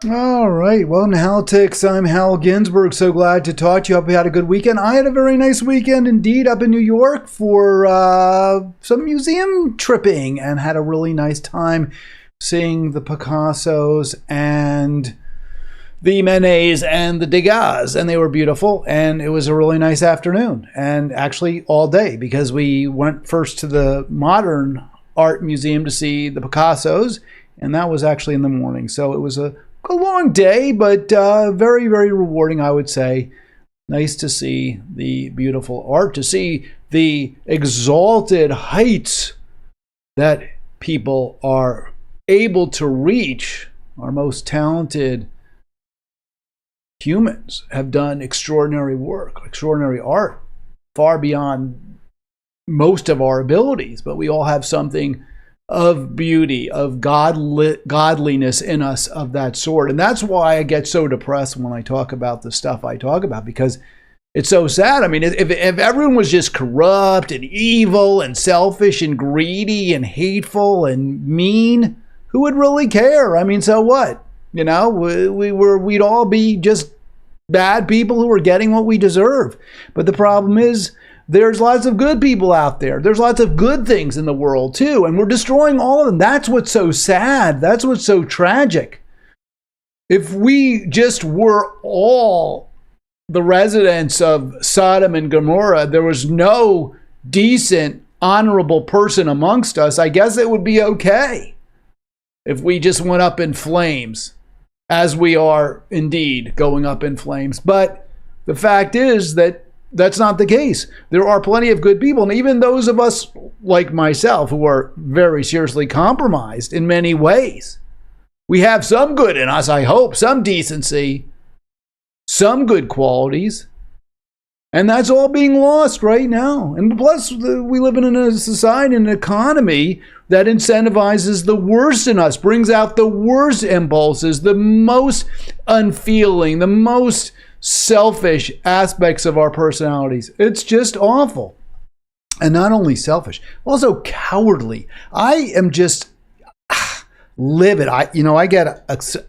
All right. Well, in Halitics, I'm Hal Ginsberg. So glad to talk to you. Hope you had a good weekend. I had a very nice weekend indeed up in New York for some museum tripping and had a really nice time seeing the Picassos and the Manets and the Degas, and they were beautiful. And it was a really nice afternoon, and actually all day, because we went first to the Modern Art Museum to see the Picassos, and that was actually in the morning. So it was a long day, but very, very rewarding, I would say. Nice to see the beautiful art, to see the exalted heights that people are able to reach. Our most talented humans have done extraordinary work, extraordinary art, far beyond most of our abilities, but we all have something of beauty, of godliness in us of that sort. And that's why I get so depressed when I talk about the stuff I talk about, because it's so sad. I mean, if everyone was just corrupt and evil and selfish and greedy and hateful and mean, who would really care? I mean, so what? You know, we'd all be just bad people who are getting what we deserve. But the problem is, there's lots of good people out there. There's lots of good things in the world too, and we're destroying all of them. That's what's so sad. That's what's so tragic. If we just were all the residents of Sodom and Gomorrah, there was no decent, honorable person amongst us, I guess it would be okay if we just went up in flames, as we are indeed going up in flames. But the fact is that that's not the case. There are plenty of good people, and even those of us like myself who are very seriously compromised in many ways. We have some good in us, I hope, some decency, some good qualities, and that's all being lost right now. And plus, we live in a society, an economy that incentivizes the worst in us, brings out the worst impulses, the most unfeeling, the most selfish aspects of our personalities. It's just awful. And not only selfish, also cowardly. I am just livid. I get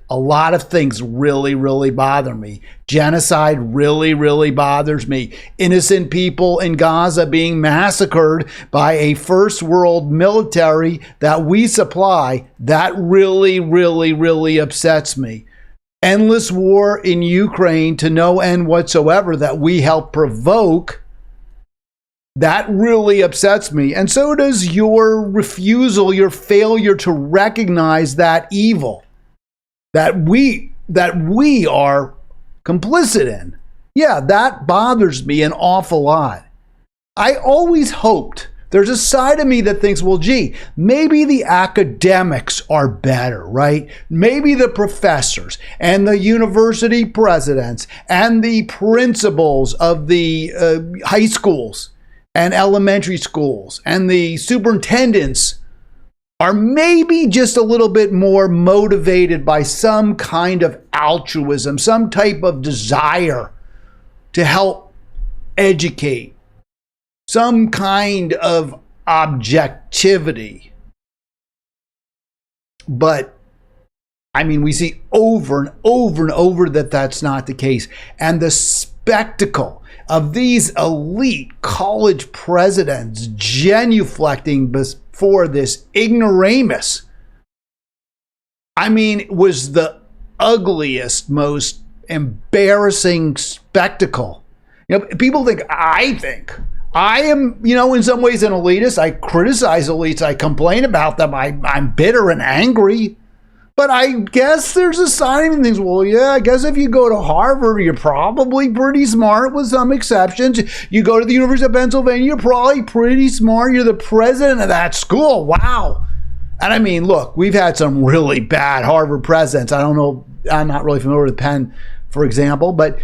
a lot of things really, really bother me. Genocide really, really bothers me. Innocent people in Gaza being massacred by a first world military that we supply, that really, really, really upsets me. Endless war in Ukraine to no end whatsoever that we help provoke, that really upsets me. And so does your refusal, your failure to recognize that evil that we are complicit in. Yeah, that bothers me an awful lot. I always hoped, there's a side of me that thinks, well, gee, maybe the academics are better, right? Maybe the professors and the university presidents and the principals of the high schools and elementary schools and the superintendents are maybe just a little bit more motivated by some kind of altruism, some type of desire to help educate, some kind of objectivity. But I mean, we see over and over and over that that's not the case. And the spectacle of these elite college presidents genuflecting before this ignoramus, I mean, was the ugliest, most embarrassing spectacle. You know, people think, I am, in some ways an elitist. I criticize elites. I complain about them. I'm bitter and angry. But I guess there's a side of things. Well, yeah, I guess if you go to Harvard, you're probably pretty smart with some exceptions. You go to the University of Pennsylvania, you're probably pretty smart. You're the president of that school. Wow. And I mean, look, we've had some really bad Harvard presidents. I don't know. I'm not really familiar with Penn, for example, but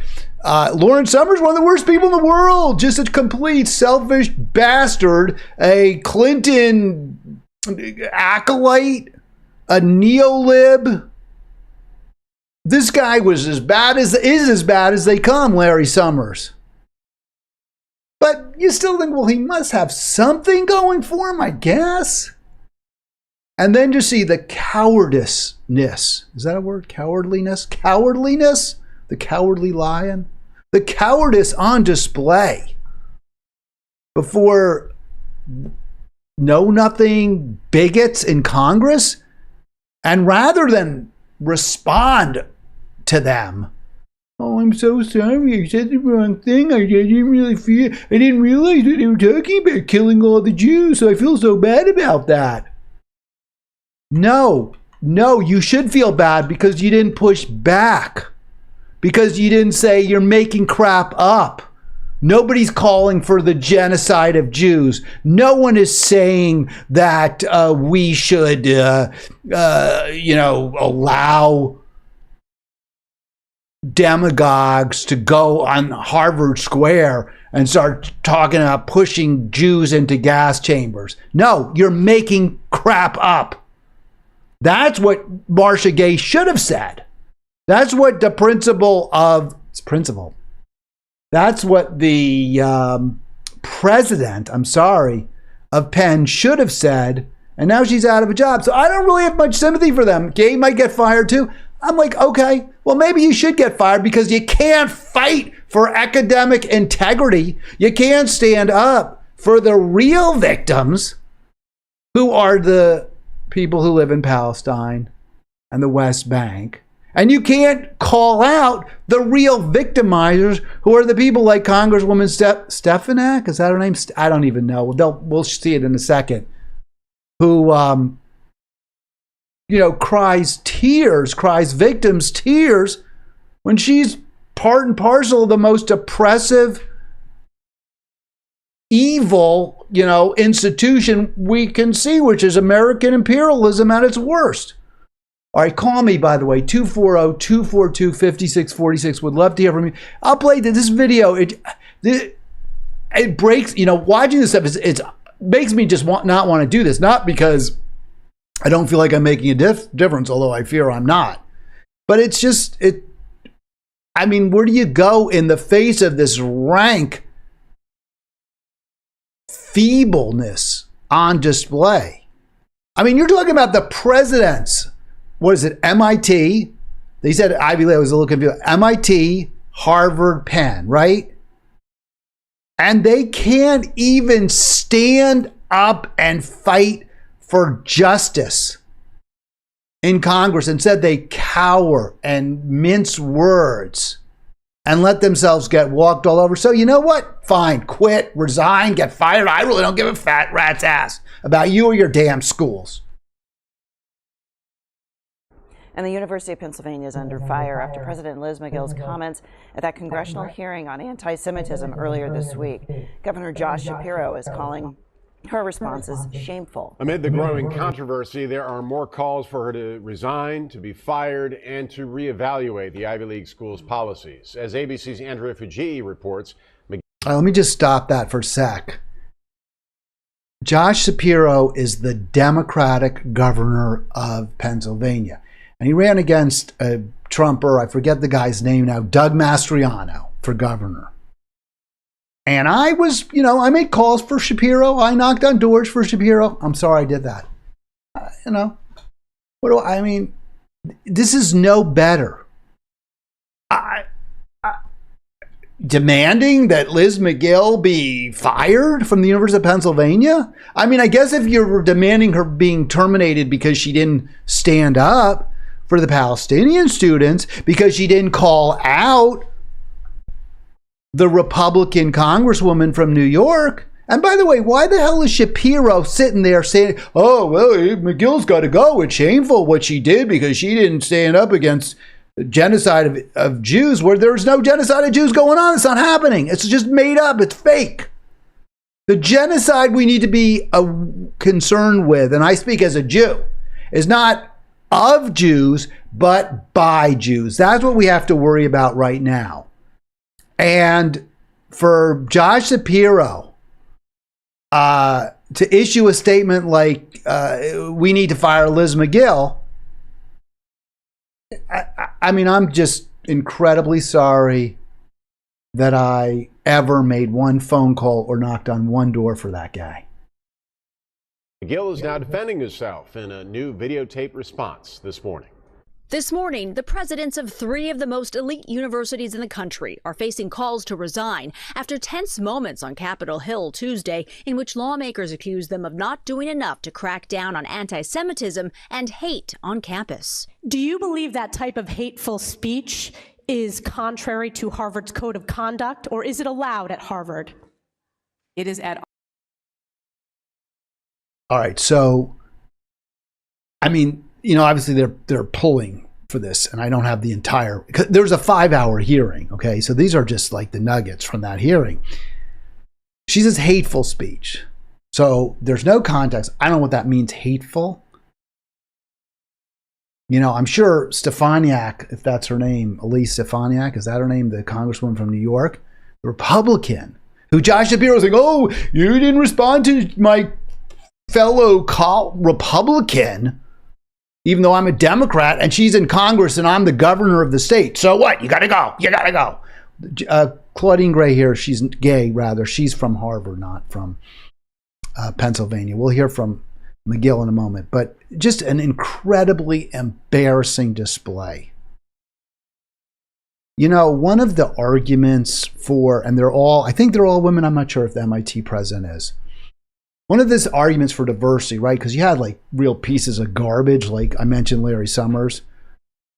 Lawrence Summers, one of the worst people in the world, just a complete selfish bastard, a Clinton acolyte, a neo-lib. This guy was as bad as they come, Larry Summers. But you still think, well, he must have something going for him, I guess. And then to see the cowardice, is that a word? Cowardliness? Cowardliness? The cowardly lion? The cowardice on display before know-nothing bigots in Congress. And rather than respond to them, oh, I'm so sorry, I said the wrong thing. I didn't realize that they were talking about killing all the Jews, so I feel so bad about that. No, you should feel bad because you didn't push back. Because you didn't say you're making crap up. Nobody's calling for the genocide of Jews. No one is saying that we should, allow demagogues to go on Harvard Square and start talking about pushing Jews into gas chambers. No, you're making crap up. That's what Marcia Gay should have said. That's what the That's what the president, of Penn should have said. And now she's out of a job. So I don't really have much sympathy for them. Gay might get fired too. I'm like, okay, well, maybe you should get fired because you can't fight for academic integrity. You can't stand up for the real victims, who are the people who live in Palestine and the West Bank. And you can't call out the real victimizers, who are the people like Congresswoman Stefanik. Is that her name? I don't even know. We'll see it in a second. Who, cries victims tears when she's part and parcel of the most oppressive, evil, institution we can see, which is American imperialism at its worst. All right, call me, by the way, 240-242-5646. Would love to hear from you. I'll play this video. It breaks, watching this stuff, it makes me just not want to do this. Not because I don't feel like I'm making a difference, although I fear I'm not. But it's just, where do you go in the face of this rank feebleness on display? You're talking about the president's, what is it, MIT? They said Ivy League. I was a little confused. MIT, Harvard, Penn, right? And they can't even stand up and fight for justice in Congress. Instead, they cower and mince words and let themselves get walked all over. So you know what? Fine, quit, resign, get fired. I really don't give a fat rat's ass about you or your damn schools. And the University of Pennsylvania is under fire after President Liz McGill's comments at that congressional hearing on anti-Semitism earlier this week. Governor Josh Shapiro is calling her responses shameful. Amid the growing controversy, there are more calls for her to resign, to be fired, and to reevaluate the Ivy League school's policies. As ABC's Andrea Fujii reports, let me just stop that for a sec. Josh Shapiro is the Democratic governor of Pennsylvania. And he ran against a Trumper, I forget the guy's name now, Doug Mastriano, for governor. And I was, I made calls for Shapiro. I knocked on doors for Shapiro. I'm sorry I did that. This is no better. Demanding that Liz McGill be fired from the University of Pennsylvania? I guess if you're demanding her being terminated because she didn't stand up for the Palestinian students, because she didn't call out the Republican congresswoman from New York. And by the way, why the hell is Shapiro sitting there saying, oh, well, McGill's got to go. It's shameful what she did because she didn't stand up against genocide of Jews, where there's no genocide of Jews going on. It's not happening. It's just made up. It's fake. The genocide we need to be concerned with, and I speak as a Jew, is not of Jews, but by Jews. That's what we have to worry about right now. And for Josh Shapiro to issue a statement like, we need to fire Liz McGill, I'm just incredibly sorry that I ever made one phone call or knocked on one door for that guy. McGill is now defending himself in a new videotape response this morning. This morning, the presidents of 3 of the most elite universities in the country are facing calls to resign after tense moments on Capitol Hill Tuesday in which lawmakers accused them of not doing enough to crack down on anti-Semitism and hate on campus. Do you believe that type of hateful speech is contrary to Harvard's code of conduct, or is it allowed at Harvard? It is at. All right, so I mean, obviously they're pulling for this, and I don't have the entire. There's a 5-hour hearing, okay? So these are just like the nuggets from that hearing. She says hateful speech. So there's no context. I don't know what that means, hateful. I'm sure Stefaniak, if that's her name, Elise Stefaniak, is that her name? The congresswoman from New York, the Republican, who Josh Shapiro was like, oh, you didn't respond to my fellow Republican, even though I'm a Democrat, and she's in Congress and I'm the governor of the state. So what? You got to go. You got to go. Claudine Gray here, she's gay, rather. She's from Harvard, not from Pennsylvania. We'll hear from McGill in a moment, but just an incredibly embarrassing display. One of the arguments for, and I think they're all women. I'm not sure if the MIT president is. One of these arguments for diversity, right? Because you had like real pieces of garbage, like I mentioned Larry Summers,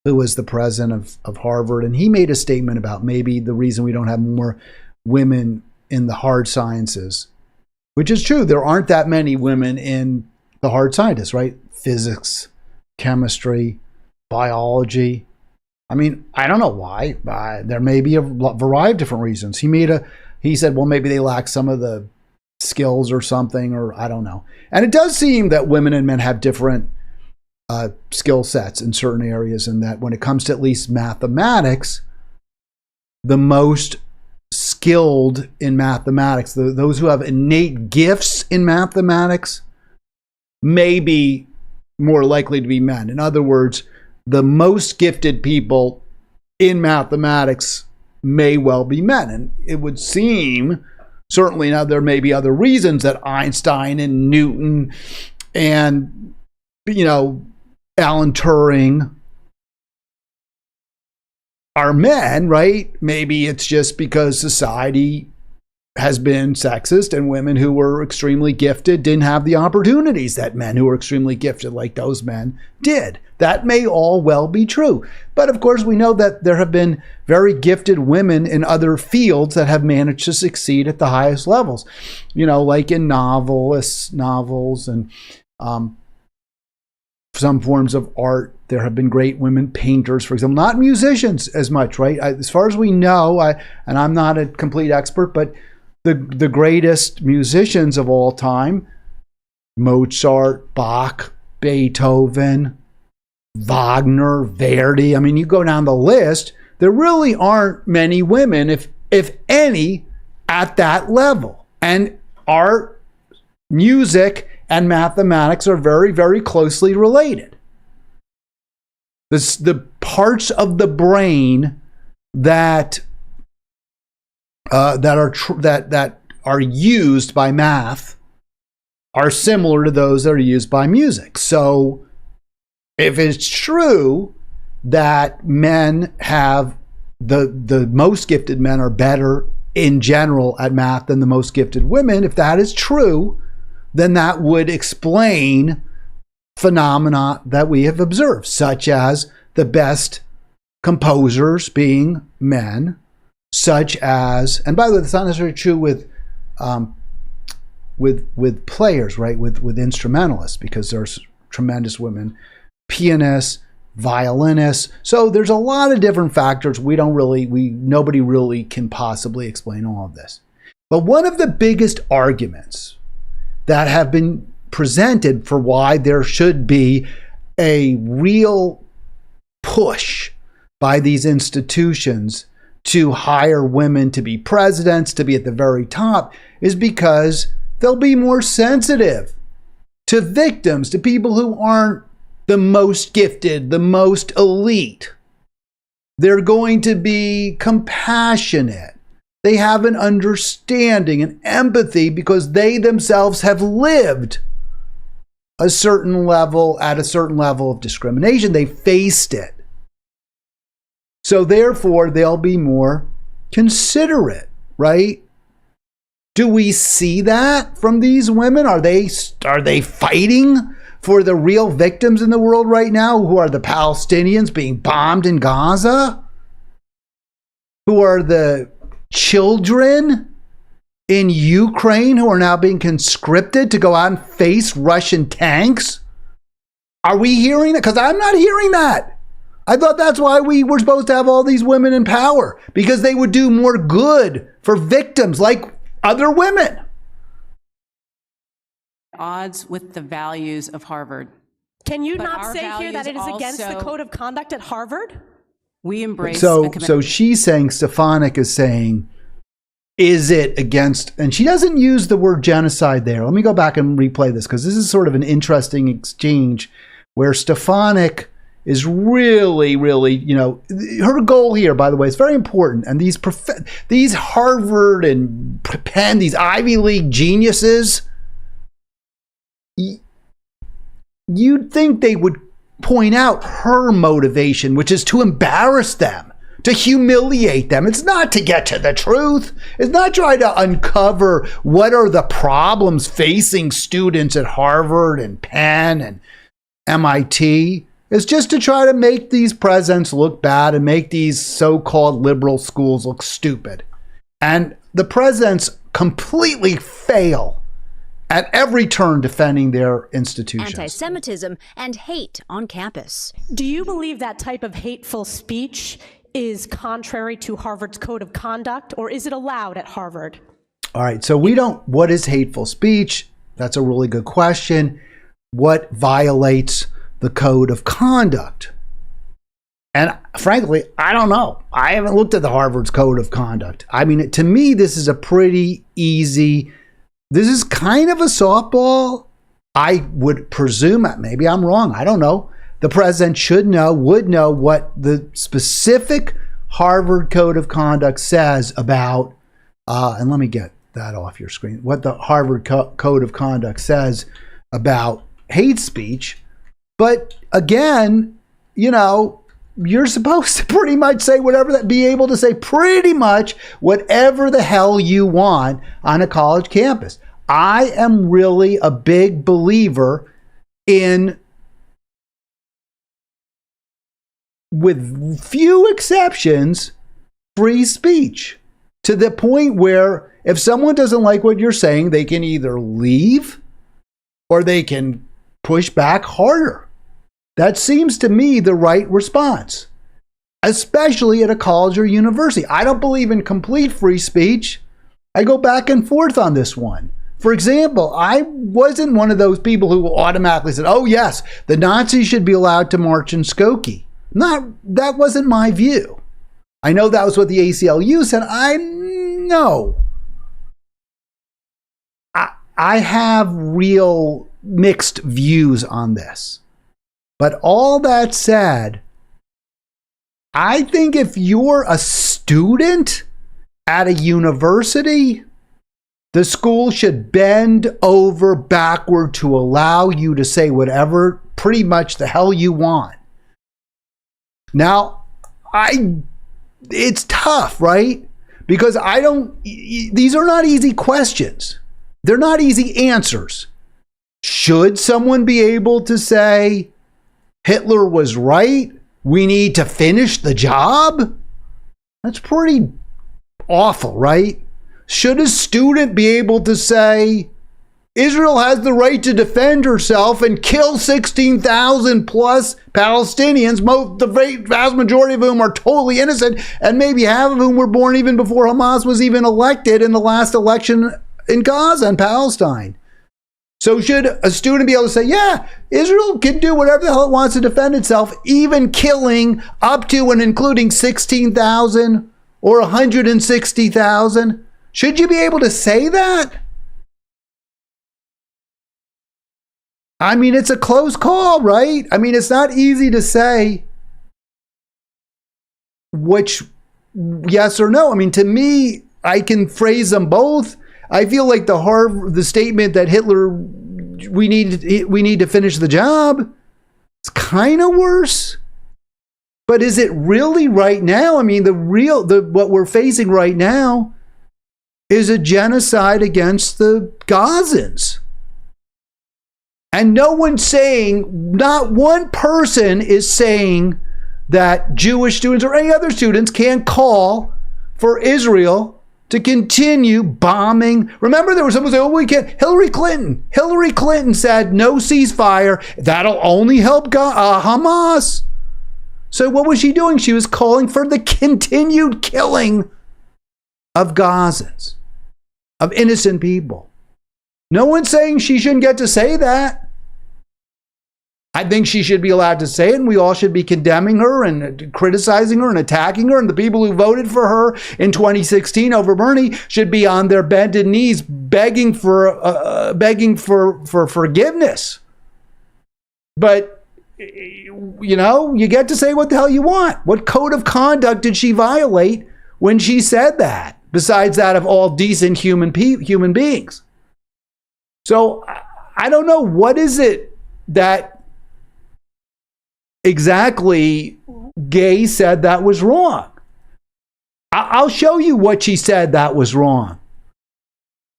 who was the president of Harvard, and he made a statement about maybe the reason we don't have more women in the hard sciences, which is true. There aren't that many women in the hard sciences, right? Physics, chemistry, biology. I mean, I don't know why. There may be a variety of different reasons. He said, well, maybe they lack some of the skills or something, or I don't know. And it does seem that women and men have different skill sets in certain areas, and that when it comes to at least mathematics, the most skilled in mathematics, those who have innate gifts in mathematics, may be more likely to be men. In other words, the most gifted people in mathematics may well be men. And it would seem, certainly now there may be other reasons, that Einstein and Newton and, Alan Turing are men, right? Maybe it's just because society has been sexist and women who were extremely gifted didn't have the opportunities that men who were extremely gifted like those men did. That may all well be true. But of course, we know that there have been very gifted women in other fields that have managed to succeed at the highest levels, like in novels and some forms of art. There have been great women painters, for example, not musicians as much, right? As far as we know, and I'm not a complete expert, but the greatest musicians of all time, Mozart, Bach, Beethoven, Wagner, Verdi. I mean, you go down the list, there really aren't many women, if any, at that level. And art, music, and mathematics are very, very closely related. The parts of the brain that are used by math are similar to those that are used by music. So if it's true that men have the most gifted men are better in general at math than the most gifted women, if that is true, then that would explain phenomena that we have observed, such as the best composers being men, such as, and by the way, that's not necessarily true with players, right? With instrumentalists, because there's tremendous women pianists, violinists. So there's a lot of different factors. Nobody really can possibly explain all of this. But one of the biggest arguments that have been presented for why there should be a real push by these institutions to hire women to be presidents, to be at the very top, is because they'll be more sensitive to victims, to people who aren't the most gifted, the most elite. They're going to be compassionate. They have an understanding and empathy because they themselves have lived at a certain level of discrimination. They faced it. So therefore, they'll be more considerate, right? Do we see that from these women? Are they fighting for the real victims in the world right now, who are the Palestinians being bombed in Gaza? Who are the children in Ukraine who are now being conscripted to go out and face Russian tanks? Are we hearing that? Because I'm not hearing that. I thought that's why we were supposed to have all these women in power, because they would do more good for victims like other women. Odds with the values of Harvard. Can you But not our say here that it is values against the also- code of conduct at Harvard? We embrace So she's saying, Stefanik is saying, is it against, and she doesn't use the word genocide there. Let me go back and replay this, because this is sort of an interesting exchange where Stefanik is really, her goal here, by the way, is very important. And these Harvard and Penn, these Ivy League geniuses, you'd think they would point out her motivation, which is to embarrass them, to humiliate them. It's not to get to the truth. It's not trying to uncover what are the problems facing students at Harvard and Penn and MIT. It's just to try to make these presidents look bad and make these so-called liberal schools look stupid. And the presidents completely fail at every turn defending their institutions. Anti-Semitism and hate on campus. Do you believe that type of hateful speech is contrary to Harvard's code of conduct, or is it allowed at Harvard? All right, so what is hateful speech? That's a really good question. What violates the code of conduct? And frankly, I don't know. I haven't looked at the Harvard's code of conduct. I mean, to me, this is a pretty easy, this is kind of a softball. I would presume, maybe I'm wrong, I don't know. The president would know what the specific Harvard code of conduct says about, and let me get that off your screen, what the Harvard code of conduct says about hate speech. But again, you're supposed to pretty much say be able to say pretty much whatever the hell you want on a college campus. I am really a big believer in, with few exceptions, free speech, to the point where if someone doesn't like what you're saying, they can either leave or they can push back harder. That seems to me the right response, especially at a college or university. I don't believe in complete free speech. I go back and forth on this one. For example, I wasn't one of those people who automatically said, oh yes, the Nazis should be allowed to march in Skokie. That wasn't my view. I know that was what the ACLU said. I have real mixed views on this. But all that said, I think if you're a student at a university, the school should bend over backward to allow you to say whatever, pretty much the hell you want. Now, it's tough, right? Because these are not easy questions. They're not easy answers. Should someone be able to say, Hitler was right, we need to finish the job? That's pretty awful, right? Should a student be able to say, Israel has the right to defend herself and kill 16,000 plus Palestinians, the vast majority of whom are totally innocent, and maybe half of whom were born even before Hamas was even elected in the last election in Gaza and Palestine? So should a student be able to say, yeah, Israel can do whatever the hell it wants to defend itself, even killing up to and including 16,000 or 160,000? Should you be able to say that? I mean, it's a close call, right? I mean, it's not easy to say which yes or no. I mean, to me, I can phrase them both. I feel like the statement that Hitler we need to finish the job. It's kind of worse. But is it really right now? I mean, what we're facing right now is a genocide against the Gazans. And no one's saying, not one person is saying that Jewish students or any other students can't call for Israel to continue bombing. Remember, there was someone saying, oh, we can't. Hillary Clinton said no ceasefire. That'll only help Hamas. So what was she doing? She was calling for the continued killing of Gazans, of innocent people. No one's saying she shouldn't get to say that. I think she should be allowed to say it, and we all should be condemning her and criticizing her and attacking her. And the people who voted for her in 2016 over Bernie should be on their bended knees begging for forgiveness. But you know, you get to say what the hell you want. What code of conduct did she violate when she said that, besides that of all decent human beings? So I don't know, what is it that exactly Gay said that was wrong? I'll show you what she said that was wrong.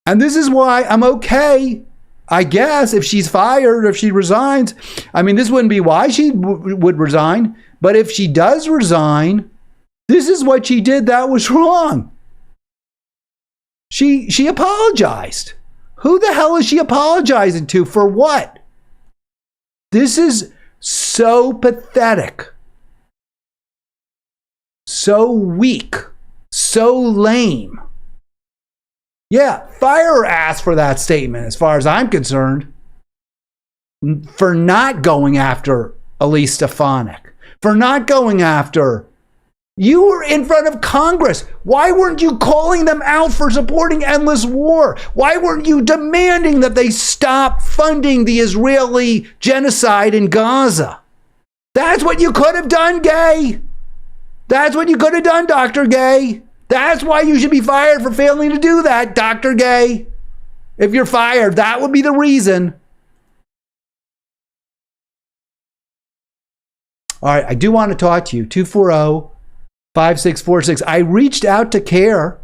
And this is why I'm okay, I guess, if she's fired or if she resigns. I mean, this wouldn't be why she would resign. But if she does resign, this is what she did that was wrong. She apologized. Who the hell is she apologizing to? For what? This is so pathetic. So weak. So lame. Yeah, fire her ass for that statement, as far as I'm concerned. For not going after Elise Stefanik. For not going after. You were in front of Congress. Why weren't you calling them out for supporting endless war? Why weren't you demanding that they stop funding the Israeli genocide in Gaza? That's what you could have done, Gay. That's what you could have done, Dr. Gay. That's why you should be fired for failing to do that, Dr. Gay. If you're fired, that would be the reason. All right, I do want to talk to you. 240-5646. I reached out to CARE,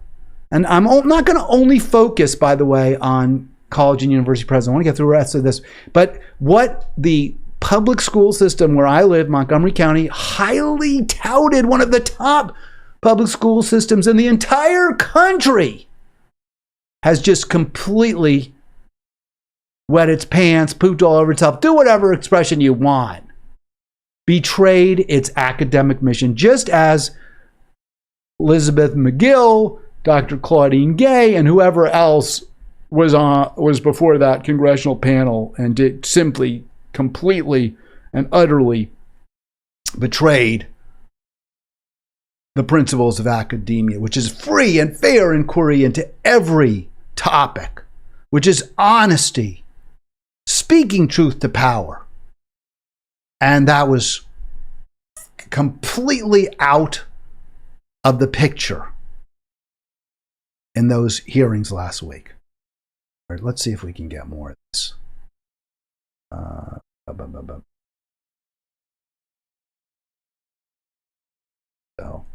and I'm not going to only focus, by the way, on college and university presidents. I want to get through the rest of this. But what the public school system where I live, Montgomery County, highly touted, one of the top public school systems in the entire country, has just completely wet its pants, pooped all over itself, do whatever expression you want, betrayed its academic mission, just as Elizabeth McGill, Dr. Claudine Gay, and whoever else was before that congressional panel and did simply, completely, and utterly betrayed the principles of academia, which is free and fair inquiry into every topic, which is honesty, speaking truth to power. And that was completely out of the picture in those hearings last week. All right, let's see if we can get more of this. So,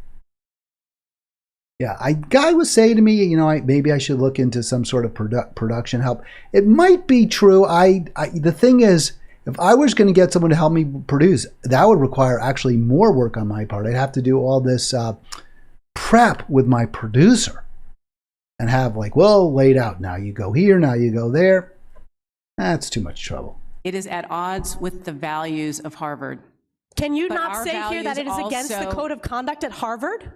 yeah, guy was saying to me, you know, maybe I should look into some sort of production help. It might be true. The thing is, if I was going to get someone to help me produce, that would require actually more work on my part. I'd have to do all this prep with my producer and have laid out. Now you go here, now you go there. That's too much trouble. It is at odds with the values of Harvard. Can you But not our say here that it is against the also- code of conduct at Harvard?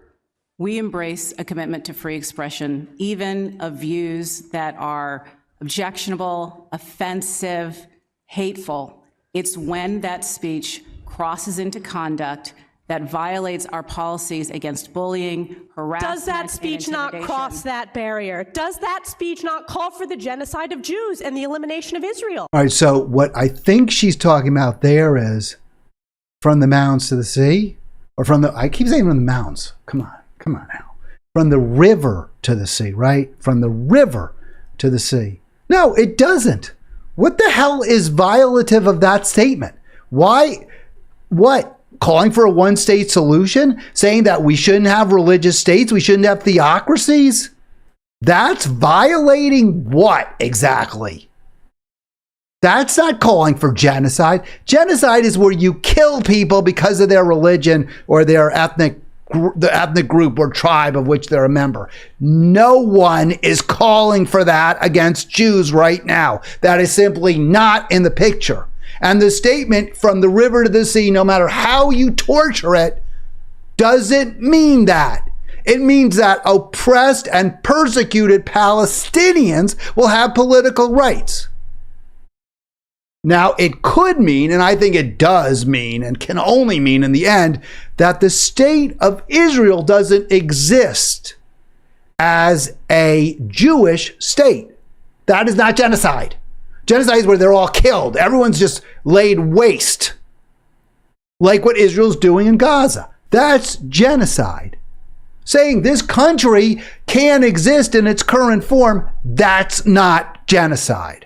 We embrace a commitment to free expression, even of views that are objectionable, offensive, hateful. It's when that speech crosses into conduct that violates our policies against bullying, harassment, Does that speech not cross that barrier? Does that speech not call for the genocide of Jews and the elimination of Israel? All right, so what I think she's talking about there is from the mountains to the sea, or I keep saying from the mountains. Come on now. From the river to the sea, right? From the river to the sea. No, it doesn't. What the hell is violative of that statement? Why? What? Calling for a one-state solution? Saying that we shouldn't have religious states? We shouldn't have theocracies? That's violating what exactly? That's not calling for genocide. Genocide is where you kill people because of their religion or their ethnic group or tribe of which they're a member. No one is calling for that against Jews right now. That is simply not in the picture. And the statement from the river to the sea, no matter how you torture it, doesn't mean that. It means that oppressed and persecuted Palestinians will have political rights. Now, it could mean, and I think it does mean, and can only mean in the end, that the state of Israel doesn't exist as a Jewish state. That is not genocide. Genocide is where they're all killed. Everyone's just laid waste, like what Israel's doing in Gaza. That's genocide. Saying this country can exist in its current form, that's not genocide.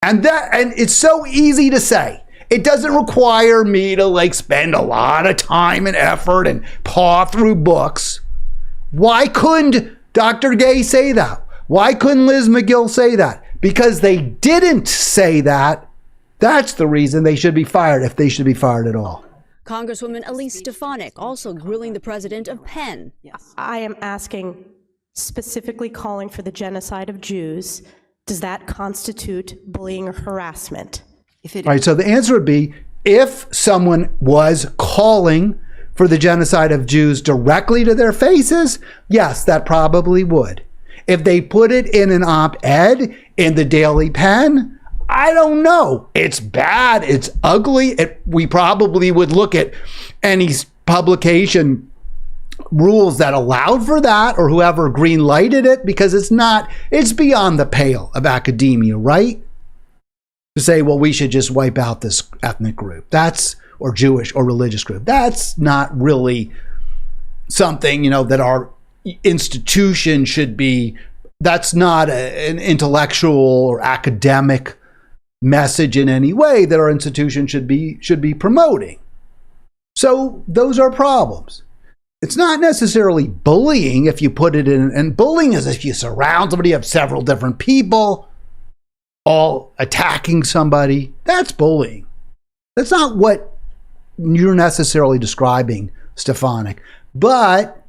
And it's so easy to say. It doesn't require me to spend a lot of time and effort and paw through books. Why couldn't Dr. Gay say that? Why couldn't Liz McGill say that? Because they didn't say that. That's the reason they should be fired, if they should be fired at all. Congresswoman Elise Stefanik also grilling the president of Penn. I am asking, specifically calling for the genocide of Jews. Does that constitute bullying or harassment? All right, so the answer would be, if someone was calling for the genocide of Jews directly to their faces, yes, that probably would. If they put it in an op-ed in the Daily Pen, I don't know. It's bad. It's ugly. We probably would look at any publication rules that allowed for that, or whoever green lighted it, because it's beyond the pale of academia, right? To say, well, we should just wipe out this ethnic group. Or Jewish or religious group. That's not really something, that our institution should be. That's not an intellectual or academic message in any way that our institution should be promoting. So those are problems. It's not necessarily bullying if you put it in, and bullying is if you surround somebody, you have several different people all attacking somebody. That's bullying. That's not what you're necessarily describing, Stefanik. But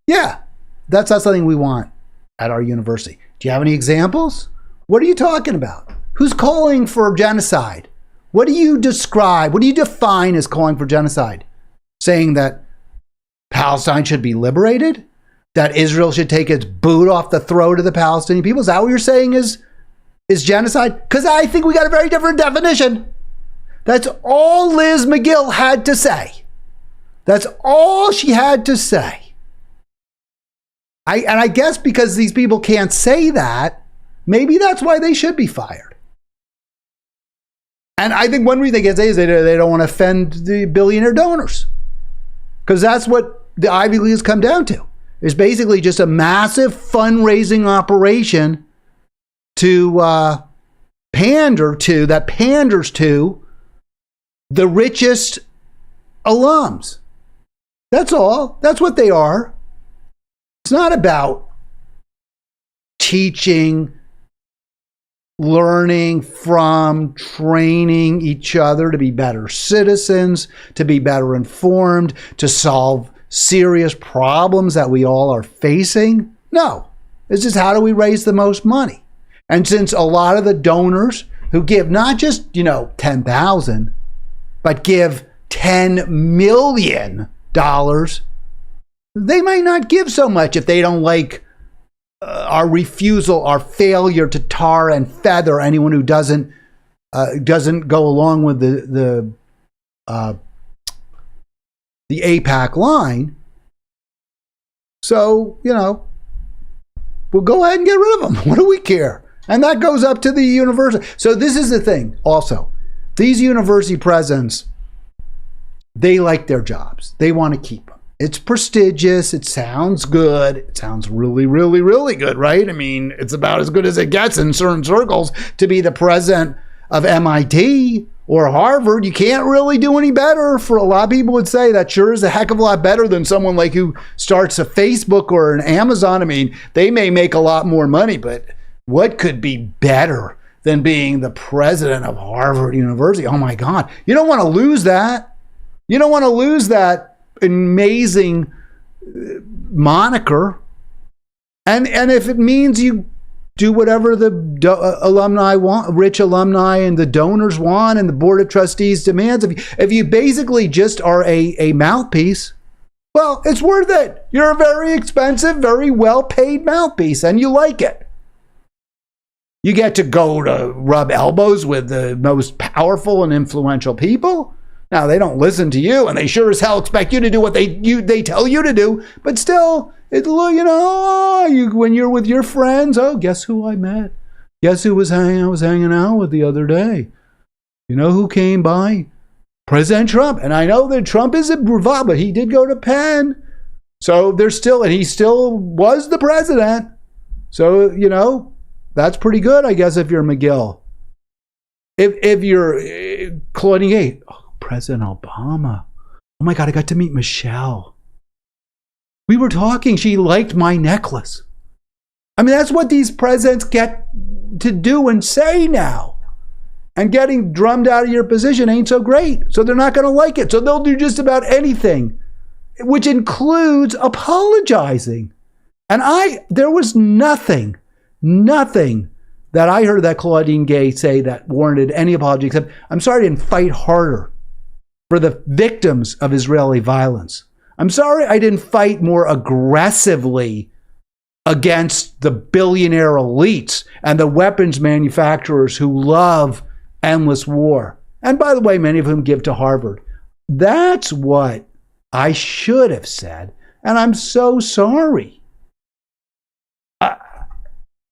yeah, that's not something we want at our university. Do you have any examples? What are you talking about? Who's calling for genocide? What do you describe? What do you define as calling for genocide? Saying that Palestine should be liberated? That Israel should take its boot off the throat of the Palestinian people? Is that what you're saying is genocide? Because I think we got a very different definition. That's all Liz McGill had to say. That's all she had to say. I guess because these people can't say that, maybe that's why they should be fired. And I think one reason they can say is they don't want to offend the billionaire donors. Because that's what the Ivy League has come down to. It's basically just a massive fundraising operation to panders to the richest alums. That's all. That's what they are. It's not about teaching, learning from, training each other to be better citizens, to be better informed, to solve serious problems that we all are facing. No, it's just how do we raise the most money? And since a lot of the donors who give not just, $10,000, but give $10 million, they might not give so much if they don't like our refusal, our failure to tar and feather anyone who doesn't go along with the AIPAC line. So, we'll go ahead and get rid of them. What do we care? And that goes up to the university. So this is the thing also. These university presidents, they like their jobs. They want to keep them. It's prestigious. It sounds good. It sounds really, really, really good, right? I mean, it's about as good as it gets in certain circles to be the president of MIT or Harvard. You can't really do any better. For a lot of people would say that sure is a heck of a lot better than someone like who starts a Facebook or an Amazon. I mean, they may make a lot more money, but what could be better than being the president of Harvard University? Oh my God. You don't want to lose that. You don't want to lose that amazing moniker. And if it means you do whatever the alumni want, rich alumni and the donors want, and the board of trustees demands, if you basically just are a mouthpiece, well, it's worth it. You're a very expensive, very well-paid mouthpiece, and you like it. You get to go to rub elbows with the most powerful and influential people. Now, they don't listen to you, and they sure as hell expect you to do what they tell you to do. But still, when you're with your friends, oh, guess who I met? Guess who I was hanging out with the other day? You know who came by? President Trump. And I know that Trump is a bravado, but he did go to Penn. So and he still was the president. So, that's pretty good, I guess, if you're McGill. If you're Claudine Gay, President Obama. Oh my God, I got to meet Michelle. We were talking. She liked my necklace. I mean, that's what these presidents get to do and say now. And getting drummed out of your position ain't so great. So they're not going to like it. So they'll do just about anything, which includes apologizing. And there was nothing that I heard that Claudine Gay say that warranted any apology, except, I'm sorry I didn't fight harder for the victims of Israeli violence. I'm sorry I didn't fight more aggressively against the billionaire elites and the weapons manufacturers who love endless war. And by the way, many of whom give to Harvard. That's what I should have said. And I'm so sorry.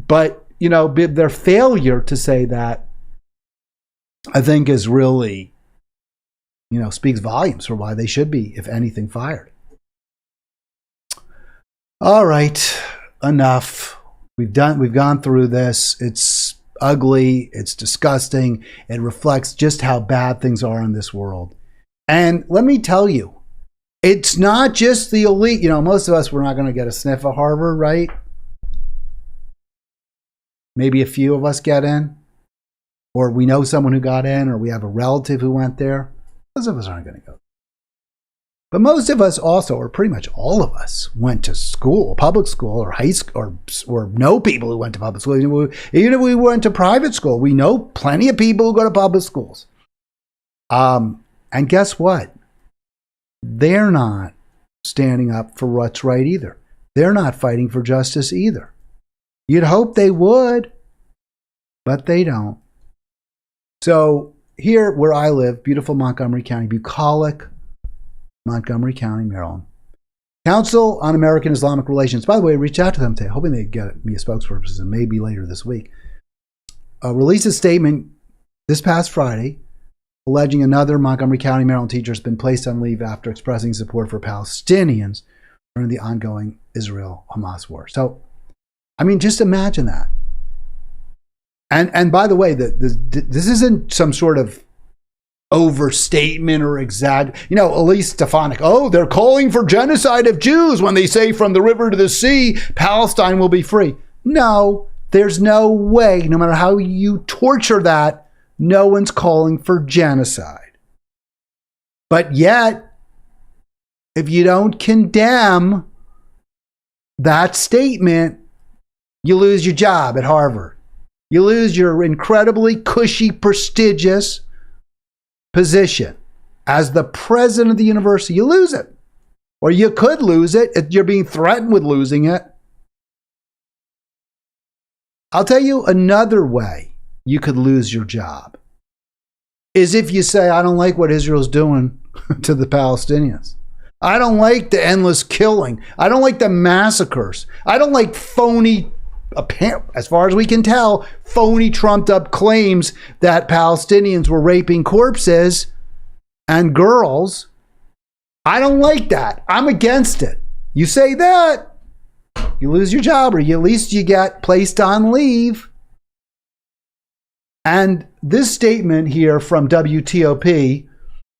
But, their failure to say that, I think, is really, speaks volumes for why they should be, if anything, fired. All right, enough. We've gone through this. It's ugly. It's disgusting. It reflects just how bad things are in this world. And let me tell you, it's not just the elite. Most of us, we're not going to get a sniff of Harvard, right? Maybe a few of us get in, or we know someone who got in, or we have a relative who went there. Most of us aren't going to go. But most of us also, or pretty much all of us, went to school, public school, or high school, or know people who went to public school. Even if we went to private school, we know plenty of people who go to public schools. And guess what? They're not standing up for what's right either. They're not fighting for justice either. You'd hope they would, but they don't. So here where I live, beautiful Montgomery County, bucolic Montgomery County, Maryland. Council on American Islamic Relations. By the way, I reached out to them today, hoping they'd get me a spokesperson, maybe later this week. Released a statement this past Friday alleging another Montgomery County, Maryland teacher has been placed on leave after expressing support for Palestinians during the ongoing Israel-Hamas war. So, just imagine that. And by the way, this isn't some sort of overstatement or Elise Stefanik, they're calling for genocide of Jews when they say from the river to the sea, Palestine will be free. No, there's no way, no matter how you torture that, no one's calling for genocide. But yet, if you don't condemn that statement, you lose your job at Harvard. You lose your incredibly cushy, prestigious position as the president of the university. You lose it. Or you could lose it. You're being threatened with losing it. I'll tell you another way you could lose your job is if you say, I don't like what Israel's doing to the Palestinians. I don't like the endless killing. I don't like the massacres. I don't like phony, as far as we can tell, phony trumped up claims that Palestinians were raping corpses and girls I don't like that. I'm against it. You say that, you lose your job, or at least you get placed on leave. And this statement here from WTOP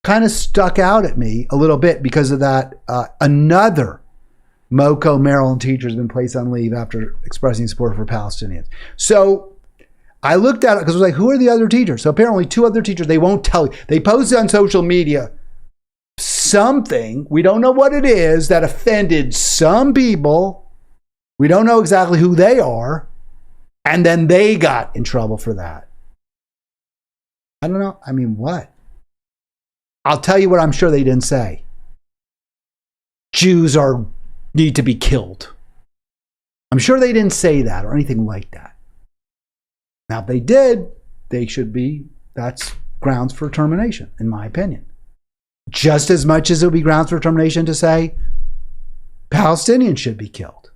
kind of stuck out at me a little bit because of that. Another MoCo, Maryland teacher has been placed on leave after expressing support for Palestinians. So I looked at it because I was like, who are the other teachers? So apparently 2 other teachers, they won't tell you. They posted on social media something, we don't know what it is, that offended some people. We don't know exactly who they are. And then they got in trouble for that. I don't know. I mean, what? I'll tell you what I'm sure they didn't say. Jews need to be killed. I'm sure they didn't say that or anything like that. Now, if they did, they should be, that's grounds for termination, in my opinion. Just as much as it would be grounds for termination to say Palestinians should be killed.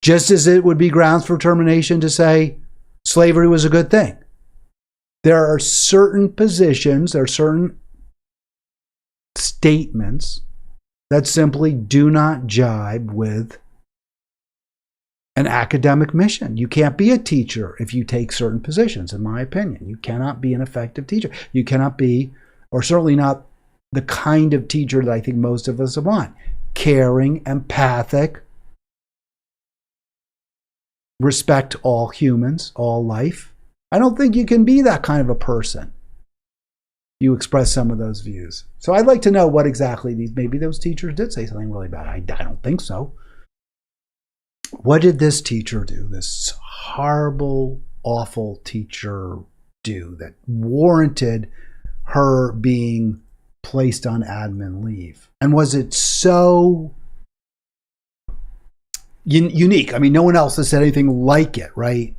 Just as it would be grounds for termination to say slavery was a good thing. There are certain positions, there are certain statements that simply do not jibe with an academic mission. You can't be a teacher if you take certain positions, in my opinion. You cannot be an effective teacher. You cannot be, or certainly not the kind of teacher that I think most of us want. Caring, empathic, respect all humans, all life. I don't think you can be that kind of a person. You express some of those views. So I'd like to know what exactly maybe those teachers did say something really bad. I don't think so. What did this teacher do? This horrible, awful teacher do that warranted her being placed on admin leave? And was it so unique? I mean, no one else has said anything like it, right?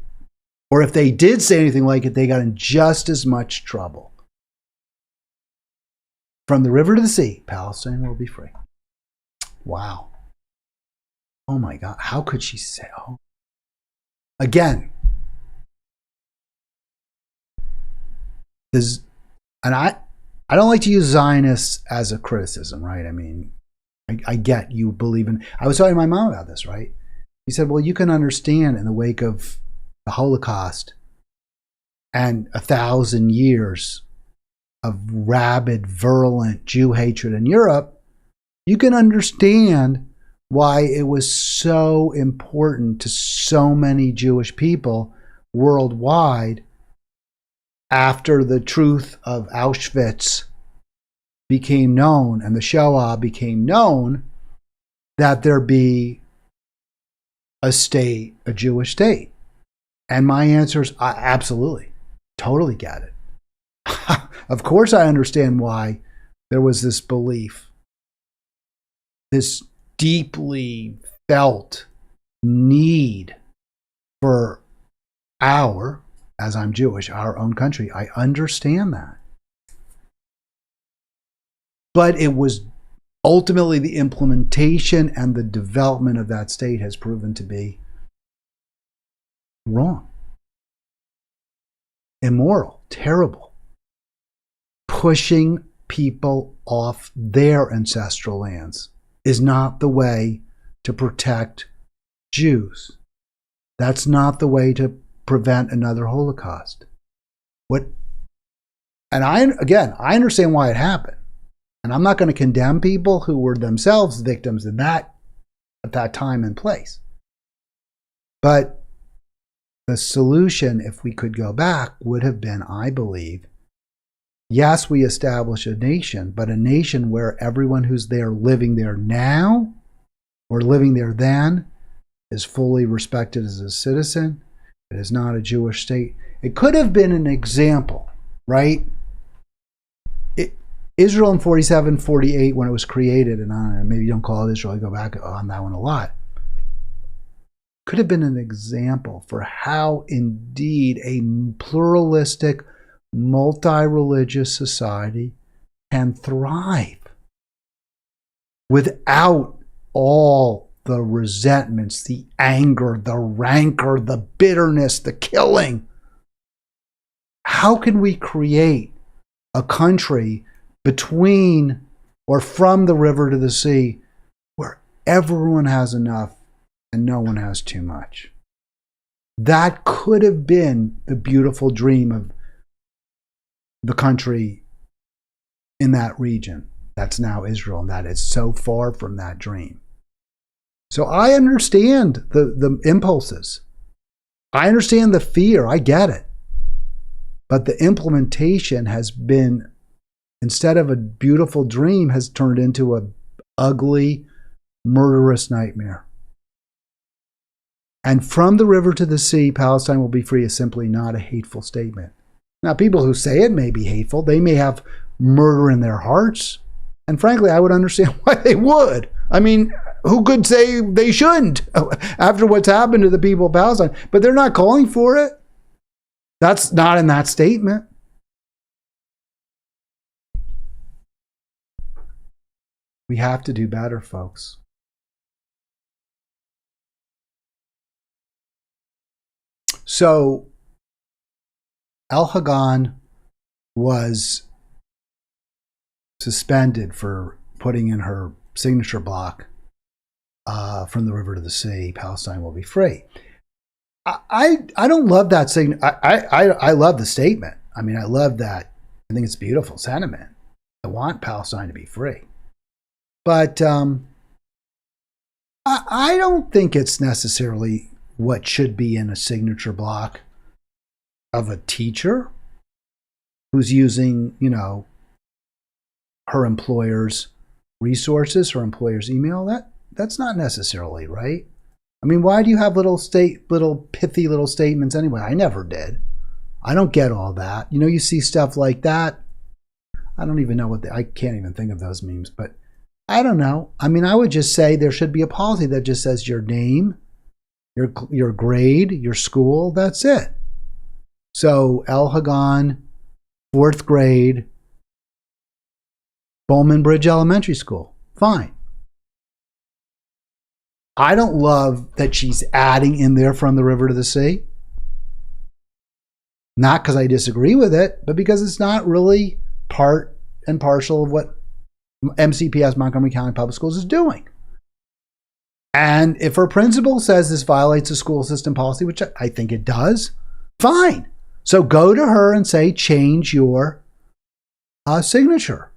Or if they did say anything like it, they got in just as much trouble. From the river to the sea, Palestine will be free. Wow. Oh my God. How could she say? Oh. Again. And I don't like to use Zionists as a criticism, right? I mean, I get you believe in. I was talking to my mom about this, right? He said, well, you can understand in the wake of the Holocaust and 1,000 years of rabid, virulent Jew hatred in Europe, you can understand why it was so important to so many Jewish people worldwide after the truth of Auschwitz became known and the Shoah became known, that there be a state, a Jewish state. And my answer is absolutely, totally get it. Of course I understand why there was this belief, this deeply felt need for as I'm Jewish, our own country. I understand that. But it was ultimately the implementation and the development of that state has proven to be wrong, immoral, terrible, pushing people off their ancestral lands is not the way to protect Jews. That's not the way to prevent another Holocaust. And I understand why it happened. And I'm not going to condemn people who were themselves victims in that at that time and place. But the solution, if we could go back, would have been, I believe, yes, we establish a nation, but a nation where everyone who's there living there now or living there then is fully respected as a citizen. It is not a Jewish state. It could have been an example, right? Israel in 47, 48, when it was created, and maybe you don't call it Israel, I go back on that one a lot, could have been an example for how indeed a pluralistic, multi-religious society can thrive without all the resentments, the anger, the rancor, the bitterness, the killing. How can we create a country between or from the river to the sea, where everyone has enough and no one has too much. That could have been the beautiful dream of the country in that region. That's now Israel, and that is so far from that dream. So I understand the impulses. I understand the fear. I get it. But the implementation has been, instead of a beautiful dream, has turned into an ugly, murderous nightmare. And from the river to the sea, Palestine will be free is simply not a hateful statement. Now, people who say it may be hateful. They may have murder in their hearts. And frankly, I would understand why they would. I mean, who could say they shouldn't after what's happened to the people of Palestine? But they're not calling for it. That's not in that statement. We have to do better, folks. So, El-Hagan was suspended for putting in her signature block, from the river to the sea, Palestine will be free. I don't love that I love the statement. I mean, I love that. I think it's a beautiful sentiment. I want Palestine to be free. But I don't think it's necessarily what should be in a signature block of a teacher who's using, her employer's resources, her employer's email. That's not necessarily right. I mean, why do you have little pithy little statements anyway? I never did. I don't get all that. You see stuff like that. I don't even know I can't even think of those memes, but I don't know. I mean, I would just say there should be a policy that just says your name, your grade, your school, that's it. So El-Hagan, 4th grade, Bowman Bridge Elementary School. Fine. I don't love that she's adding in there from the river to the sea. Not because I disagree with it, but because it's not really part and parcel of what MCPS, Montgomery County Public Schools, is doing. And if her principal says this violates the school system policy, which I think it does, fine. So go to her and say, change your signature.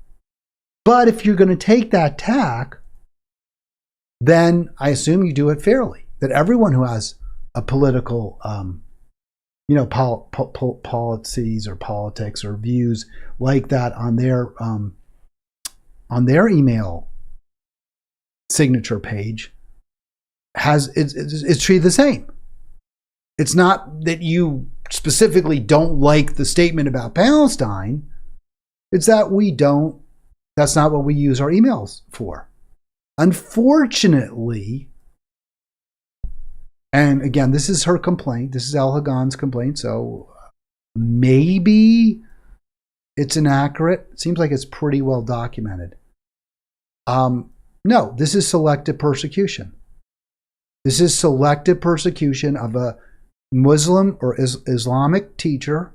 But if you're going to take that tack, then I assume you do it fairly. That everyone who has a political, policies or politics or views like that on their email signature page it's treated the same. It's not that you specifically don't like the statement about Palestine. It's that that's not what we use our emails for. Unfortunately, and again, this is her complaint. This is El-Hagan's complaint. So maybe it's inaccurate. It seems like it's pretty well documented. No, this is selective persecution. This is selective persecution of a Muslim or Islamic teacher.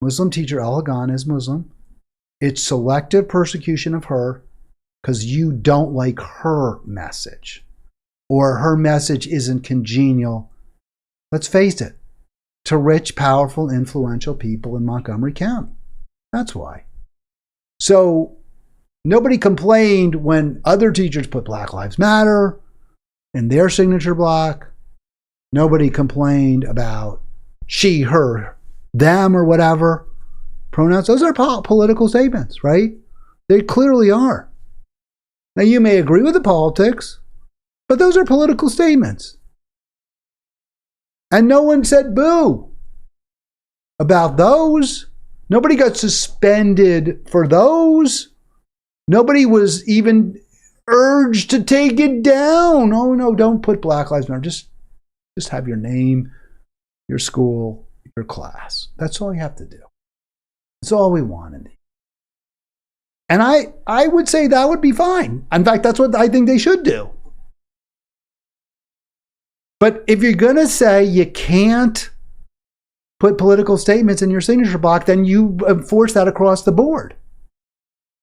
Muslim teacher, El-Hagan is Muslim. It's selective persecution of her because you don't like her message, or her message isn't congenial, let's face it, to rich, powerful, influential people in Montgomery County. That's why. So nobody complained when other teachers put Black Lives Matter in their signature block. Nobody complained about she, her, them, or whatever pronouns. Those are political statements, right? They clearly are. Now, you may agree with the politics, but those are political statements. And no one said boo about those. Nobody got suspended for those. Nobody was even urged to take it down. Oh, no, don't put Black Lives Matter. Just have your name, your school, your class. That's all you have to do. That's all we wanted. And I would say that would be fine. In fact, that's what I think they should do. But if you're going to say you can't put political statements in your signature block, then you enforce that across the board.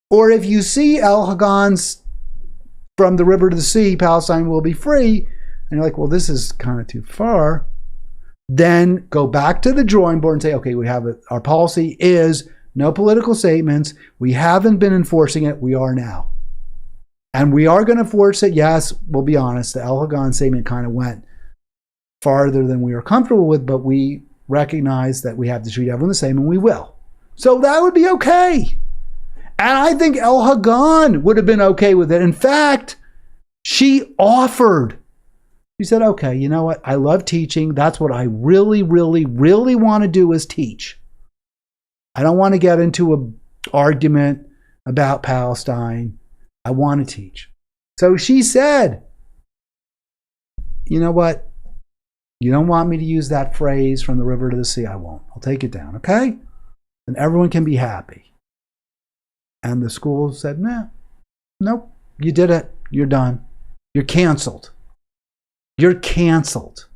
Or if you see El-Hagan's from the river to the sea, Palestine will be free, and you're like, well, this is kind of too far, then go back to the drawing board and say, okay, we have it. Our policy is no political statements. We haven't been enforcing it. We are now. And we are going to force it. Yes, we'll be honest. The El-Hagan statement kind of went farther than we were comfortable with, but we recognize that we have to treat everyone the same, and we will. So that would be okay. And I think El-Hagan would have been okay with it. In fact, she offered. She said, okay, you know what? I love teaching. That's what I really, really, really want to do is teach. I don't want to get into an argument about Palestine. I want to teach. So she said, you know what? You don't want me to use that phrase from the river to the sea. I won't. I'll take it down, okay? And everyone can be happy. And the school said, nope, you did it. You're done. You're canceled. You're canceled.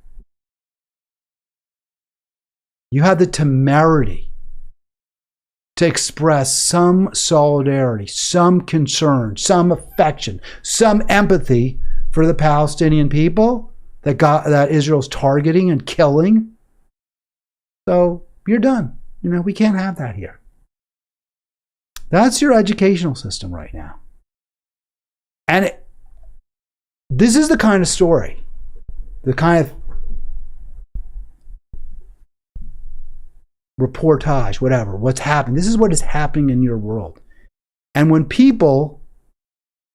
You had the temerity to express some solidarity, some concern, some affection, some empathy for the Palestinian people that Israel's targeting and killing. So you're done. We can't have that here. That's your educational system right now. And this is the kind of story, the kind of reportage, whatever, what's happening. This is what is happening in your world. And when people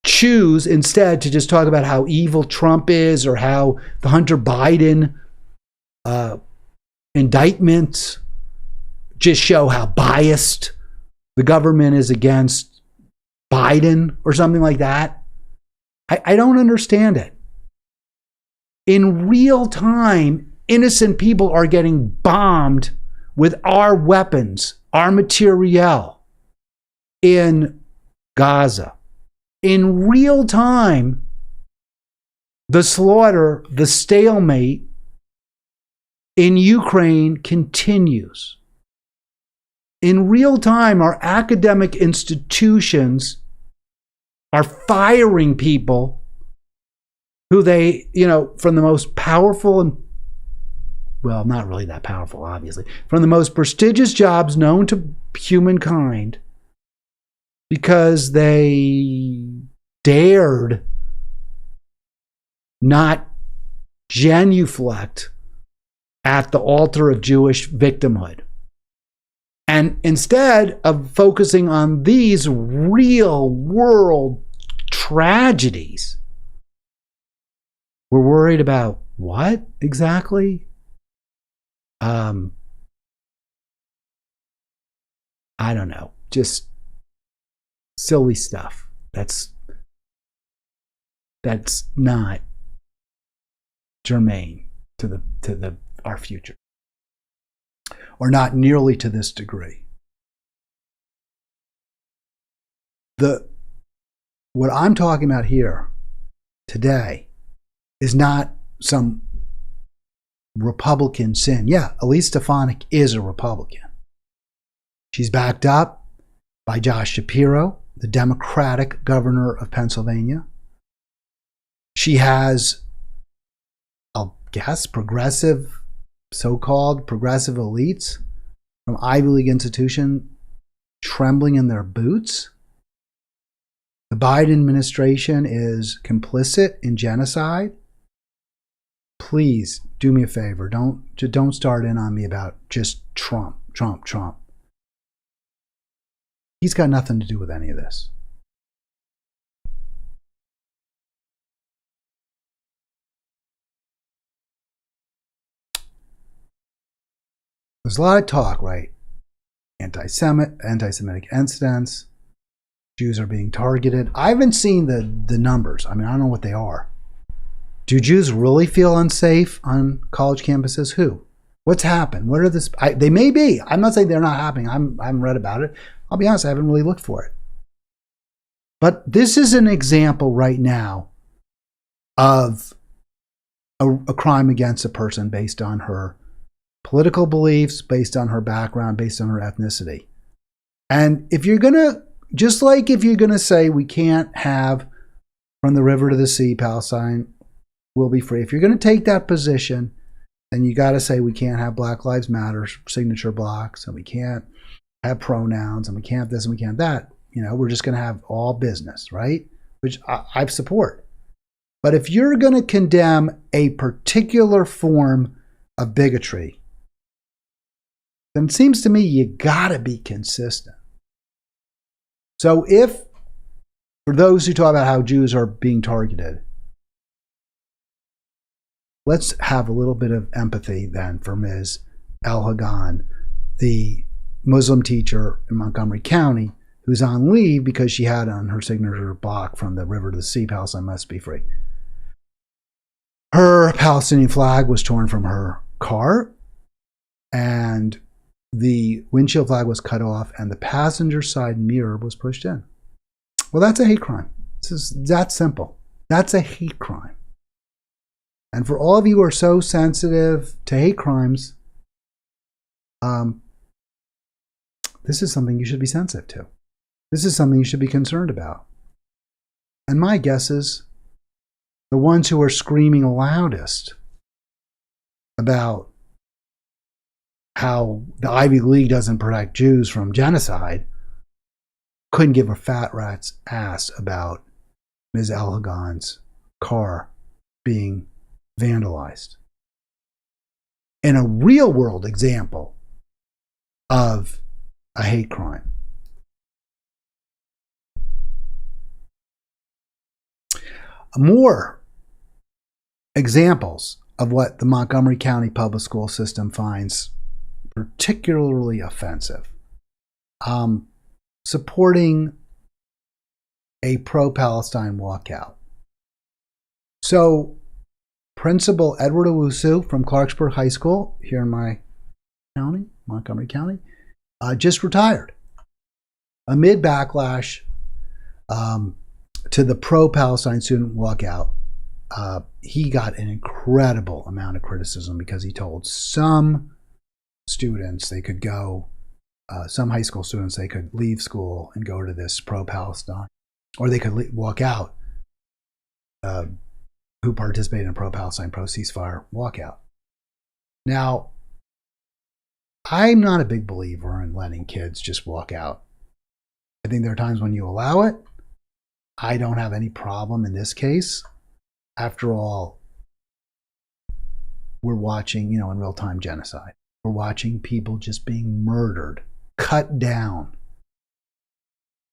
choose instead to just talk about how evil Trump is or how the Hunter Biden indictments just show how biased the government is against Biden or something like that, I don't understand it. In real time, innocent people are getting bombed with our weapons, our materiel in Gaza. In real time, the slaughter, the stalemate in Ukraine continues. In real time, our academic institutions are firing people who they, from the most powerful and, well, not really that powerful, obviously, from the most prestigious jobs known to humankind because they dared not genuflect at the altar of Jewish victimhood. And instead of focusing on these real world tragedies, we're worried about what exactly? I don't know. Just silly stuff. That's not germane to our future. Or not nearly to this degree. What I'm talking about here today is not some Republican sin. Yeah, Elise Stefanik is a Republican. She's backed up by Josh Shapiro, the Democratic governor of Pennsylvania. She has, I'll guess, progressive, so-called progressive elites from Ivy League institution trembling in their boots. The Biden administration is complicit in genocide. Please do me a favor. Don't start in on me about just Trump. He's got nothing to do with any of this. There's a lot of talk, right? Anti-Semitic incidents. Jews are being targeted. I haven't seen the numbers. I mean, I don't know what they are. Do Jews really feel unsafe on college campuses? Who? What's happened? What are this? They may be. I'm not saying they're not happening. I haven't read about it. I'll be honest, I haven't really looked for it. But this is an example right now of a crime against a person based on her political beliefs, based on her background, based on her ethnicity. And if you're going to just like if you're going to say we can't have from the river to the sea, Palestine will be free. If you're going to take that position, then you got to say we can't have Black Lives Matter signature blocks, and we can't have pronouns, and we can't this and we can't that. We're just going to have all business, right? Which I support. But if you're going to condemn a particular form of bigotry, then it seems to me you got to be consistent. So if, for those who talk about how Jews are being targeted, let's have a little bit of empathy then for Ms. El-Hagan, the Muslim teacher in Montgomery County, who's on leave because she had on her signature block from the river to the sea, Palestine must be free. Her Palestinian flag was torn from her car, and the windshield flag was cut off, and the passenger side mirror was pushed in. Well, that's a hate crime. That's simple. That's a hate crime. And for all of you who are so sensitive to hate crimes, this is something you should be sensitive to. This is something you should be concerned about. And my guess is the ones who are screaming loudest about how the Ivy League doesn't protect Jews from genocide couldn't give a fat rat's ass about Ms. El-Hagan's car being vandalized. In a real world example of a hate crime. More examples of what the Montgomery County public school system finds particularly offensive. Supporting a pro-Palestine walkout. So, Principal Edward Owusu from Clarksburg High School here in my county, Montgomery County, just retired amid backlash to the pro-Palestine student walkout. He got an incredible amount of criticism because he told some students they could go, some high school students, they could leave school and go to this pro-Palestine, or they could walk out, who participated in a pro-Palestine, pro-ceasefire walkout. Now, I'm not a big believer in letting kids just walk out. I think there are times when you allow it. I don't have any problem in this case. After all, we're watching, in real-time genocide. We're watching people just being murdered, cut down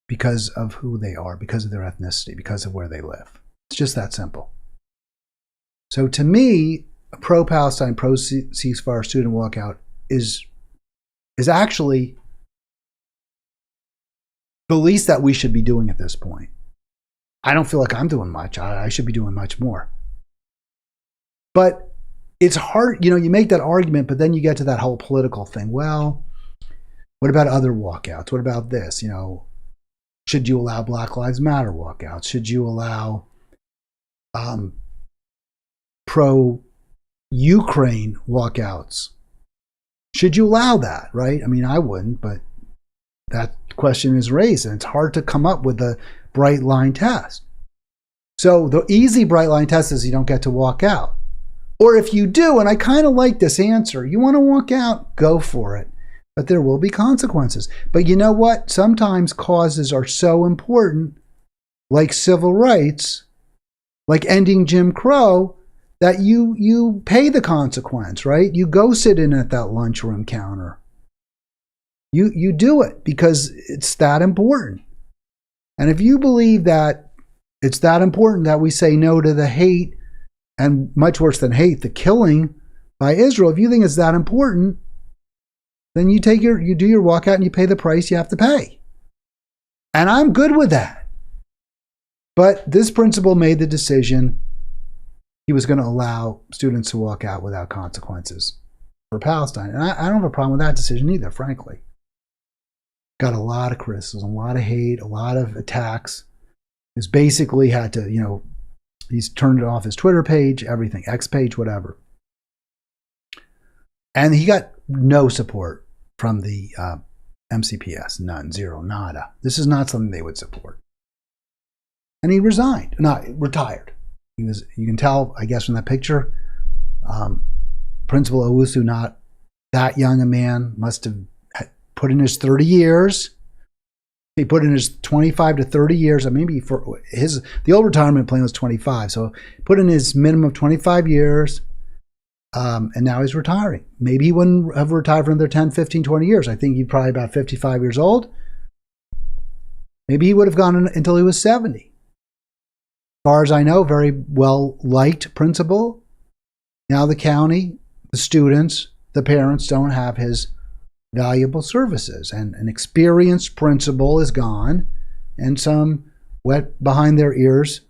because of who they are, because of their ethnicity, because of where they live. It's just that simple. So to me, a pro-Palestine, pro-ceasefire student walkout is actually the least that we should be doing at this point. I don't feel like I'm doing much. I should be doing much more. But it's hard, you make that argument, but then you get to that whole political thing. Well, what about other walkouts? What about this? Should you allow Black Lives Matter walkouts? Should you allow pro-Ukraine walkouts? Should you allow that, right? I mean, I wouldn't, but that question is raised, and it's hard to come up with a bright line test. So the easy bright line test is you don't get to walk out. Or if you do, and I kind of like this answer, you want to walk out, go for it. But there will be consequences. But you know what? Sometimes causes are so important, like civil rights, like ending Jim Crow, that you pay the consequence, right? You go sit in at that lunchroom counter. You do it because it's that important. And if you believe that it's that important that we say no to the hate, and much worse than hate, the killing by Israel, if you think it's that important, then you do your walkout and you pay the price you have to pay. And I'm good with that. But this principal made the decision he was going to allow students to walk out without consequences for Palestine. And I don't have a problem with that decision either, frankly. Got a lot of criticism, a lot of hate, a lot of attacks. He's basically had to, he's turned it off his Twitter page, everything, X page, whatever. And he got no support from the MCPS, none, zero, nada. This is not something they would support. And he resigned, retired. He was, you can tell, I guess, from that picture, Principal Owusu, not that young a man, must have put in his 30 years. He put in his 25 to 30 years. Maybe for the old retirement plan was 25. So put in his minimum of 25 years. And now he's retiring. Maybe he wouldn't have retired for another 10, 15, 20 years. I think he's probably about 55 years old. Maybe he would have gone until he was 70. As far as I know, very well liked principal. Now the county, the students, the parents don't have his valuable services. And an experienced principal is gone, and some wet behind their ears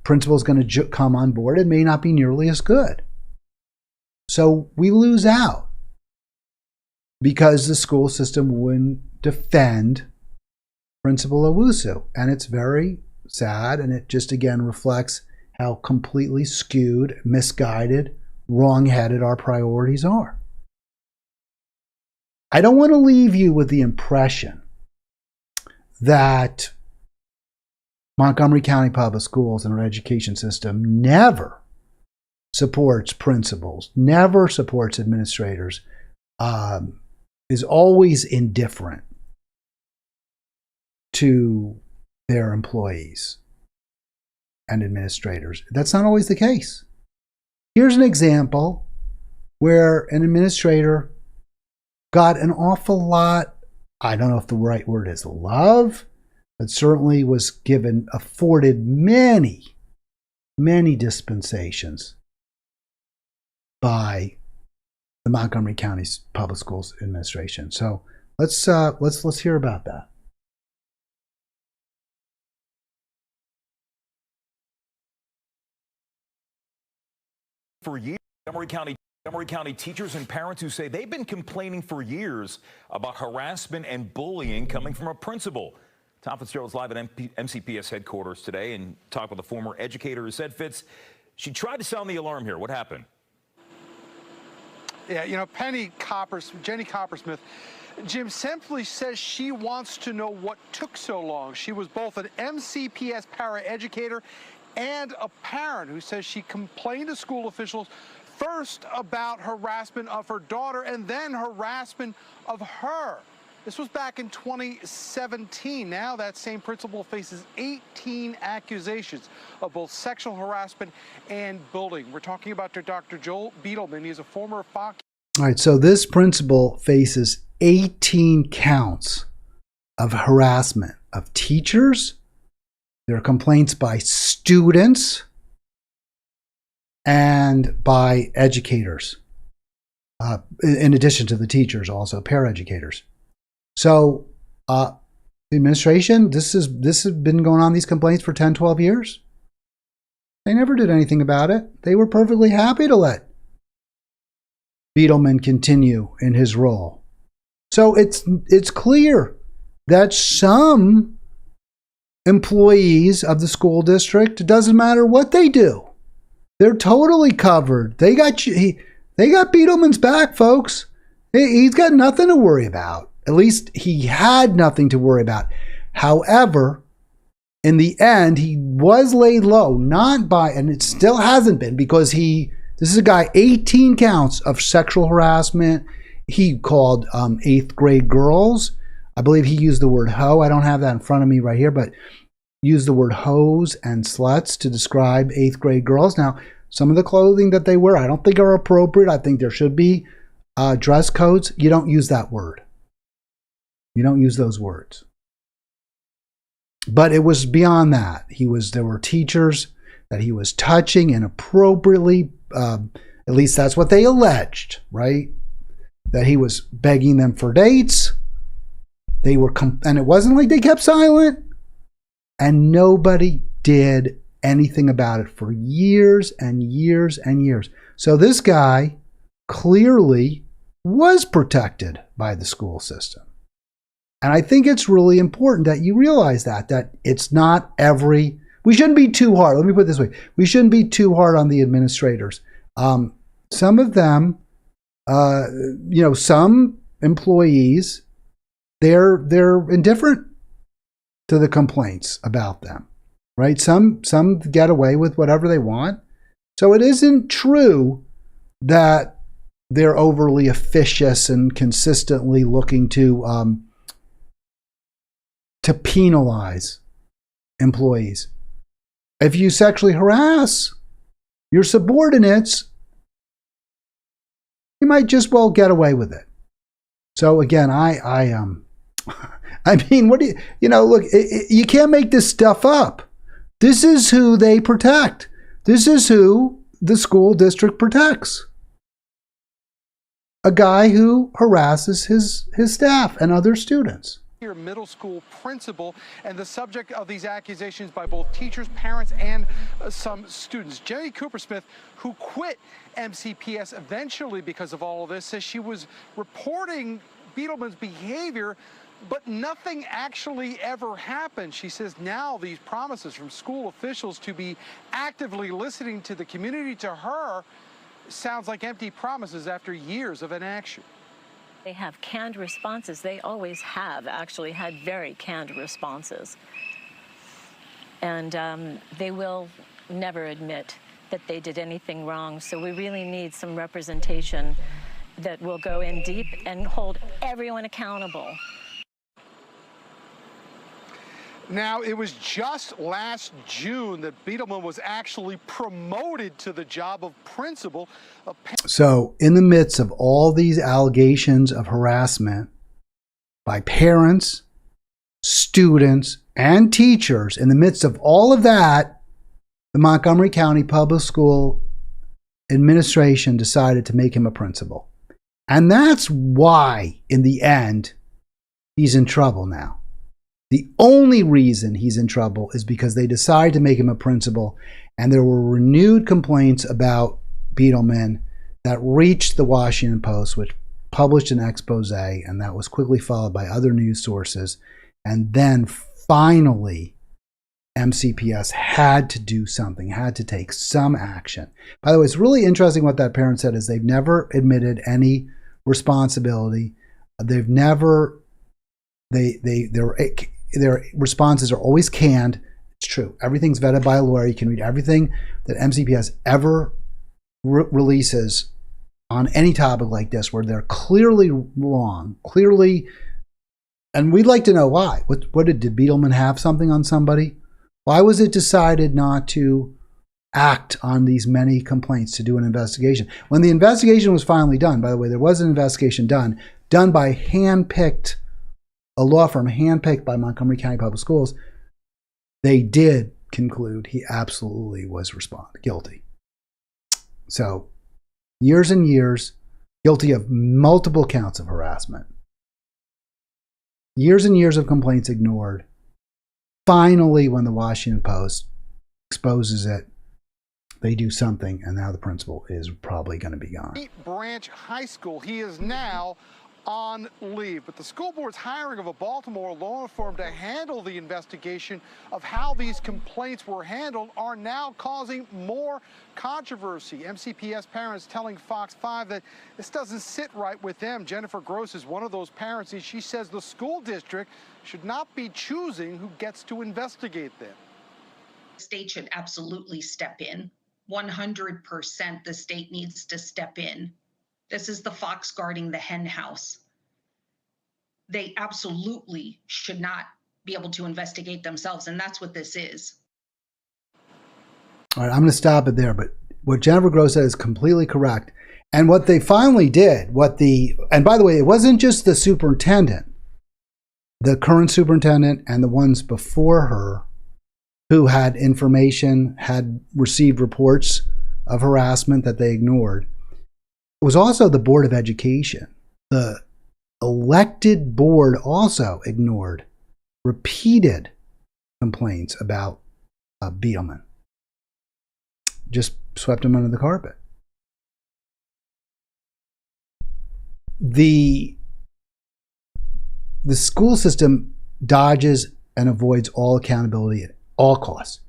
principal is going to come on board. It may not be nearly as good. So we lose out because the school system wouldn't defend Principal Owusu. And it's very sad, and it just again reflects how completely skewed, misguided, wrong-headed our priorities are. I don't want to leave you with the impression that Montgomery County Public Schools and our education system never supports principals, never supports administrators, is always indifferent to their employees and administrators. That's not always the case. Here's an example where an administrator got an awful lot, I don't know if the right word is love, but certainly was afforded many, many dispensations by the Montgomery County Public Schools Administration. So let's hear about that. For years, Montgomery County teachers and parents who say they've been complaining for years about harassment and bullying coming from a principal. Tom Fitzgerald's live at MCPS headquarters today and talked with a former educator who said, Fitz, she tried to sound the alarm here. What happened? Yeah, you know, Jenny Coppersmith, Jim simply says she wants to know what took so long. She was both an MCPS paraeducator and a parent who says she complained to school officials first about harassment of her daughter and then harassment of her. This was back in 2017. Now that same principal faces 18 accusations of both sexual harassment and bullying. We're talking about Dr. Joel Beetleman. He's a former Fox. All right, so this principal faces 18 counts of harassment of teachers. There are complaints by students and by educators, in addition to the teachers, also paraeducators. So the administration, this has been going on, these complaints for 10, 12 years. They never did anything about it. They were perfectly happy to let Beetleman continue in his role. So it's clear that some employees of the school district, it doesn't matter what they do, they're totally covered. They got Beetleman's back, folks. He's got nothing to worry about. At least he had nothing to worry about. However, in the end, he was laid low, not by, and it still hasn't been, because this is a guy, 18 counts of sexual harassment. He called 8th grade girls. I believe he used the word hoe. I don't have that in front of me right here, but used the word hoes and sluts to describe 8th grade girls. Now, some of the clothing that they wear, I don't think are appropriate. I think there should be dress codes. You don't use that word. You don't use those words. But it was beyond that. There were teachers that he was touching inappropriately. At least that's what they alleged, right? That he was begging them for dates. They were, and it wasn't like they kept silent. And nobody did anything about it for years and years and years. So this guy clearly was protected by the school system. And I think it's really important that you realize that it's not we shouldn't be too hard. Let me put it this way. We shouldn't be too hard on the administrators. Some of them, some employees, they're indifferent to the complaints about them, right? Some get away with whatever they want. So it isn't true that they're overly officious and consistently looking to penalize employees. If you sexually harass your subordinates, you might just well get away with it. So again, I mean, what do you know? Look, you can't make this stuff up. This is who they protect. This is who the school district protects. A guy who harasses his staff and other students. Your middle school principal and the subject of these accusations by both teachers, parents, and some students. Jenny Coopersmith, who quit MCPS eventually because of all of this, says she was reporting Beetleman's behavior, but nothing actually ever happened. She says now these promises from school officials to be actively listening to the community, to her, sounds like empty promises after years of inaction. They have canned responses. They always have actually had very canned responses. And they will never admit that they did anything wrong. So we really need some representation that will go in deep and hold everyone accountable. Now, it was just last June that Beetleman was actually promoted to the job of principal. So, in the midst of all these allegations of harassment by parents, students, and teachers, in the midst of all of that, the Montgomery County Public School Administration decided to make him a principal. And that's why, in the end, he's in trouble now. The only reason he's in trouble is because they decided to make him a principal, and there were renewed complaints about Beetleman that reached the Washington Post, which published an expose, and that was quickly followed by other news sources. And then finally, MCPS had to do something, had to take some action. By the way, it's really interesting what that parent said is they've never admitted any responsibility. They've never, their responses are always canned. It's true. Everything's vetted by a lawyer. You can read everything that MCPS ever releases on any topic like this where they're clearly wrong, clearly, and we'd like to know why. What did Beetleman have something on somebody? Why was it decided not to act on these many complaints, to do an investigation? When the investigation was finally done, by the way, there was an investigation done by a law firm handpicked by Montgomery County Public Schools. They did conclude he absolutely was guilty. So, years and years, guilty of multiple counts of harassment. Years and years of complaints ignored. Finally, when the Washington Post exposes it, they do something, and now the principal is probably going to be gone. Branch High School. He is now on leave, but the school board's hiring of a Baltimore law firm to handle the investigation of how these complaints were handled are now causing more controversy. MCPS parents telling Fox 5 that this doesn't sit right with them. Jennifer Gross is one of those parents, and she says the school district should not be choosing who gets to investigate them. The state should absolutely step in. 100% the state needs to step in. This is the fox guarding the hen house. They absolutely should not be able to investigate themselves, and that's what this is. All right, I'm going to stop it there, but what Jennifer Gross said is completely correct. And what they finally did, and by the way, it wasn't just the superintendent, the current superintendent and the ones before her who had information, had received reports of harassment that they ignored. It was also the Board of Education. The elected board also ignored repeated complaints about Beetleman. Just swept him under the carpet. The school system dodges and avoids all accountability at all costs.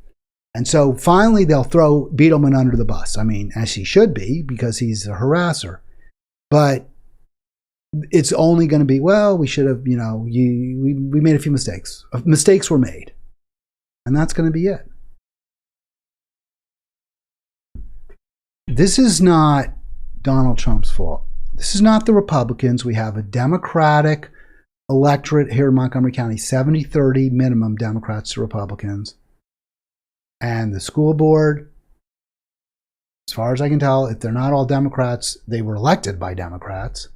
And so finally they'll throw Beetleman under the bus. I mean, as he should be, because he's a harasser. But it's only going to be, well, we should have, we made a few mistakes. Mistakes were made. And that's going to be it. This is not Donald Trump's fault. This is not the Republicans. We have a Democratic electorate here in Montgomery County, 70-30 minimum Democrats to Republicans. And the school board, as far as I can tell, if they're not all Democrats, they were elected by Democrats.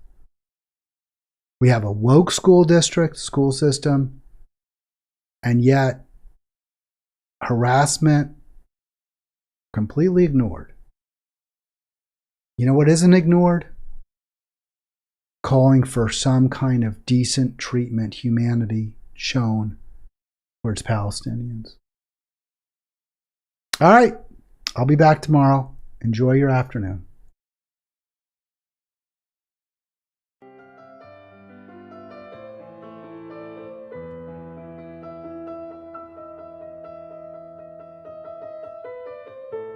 We have a woke school district, school system, and yet harassment completely ignored. You know what isn't ignored? Calling for some kind of decent treatment, humanity shown towards Palestinians. All right, I'll be back tomorrow. Enjoy your afternoon.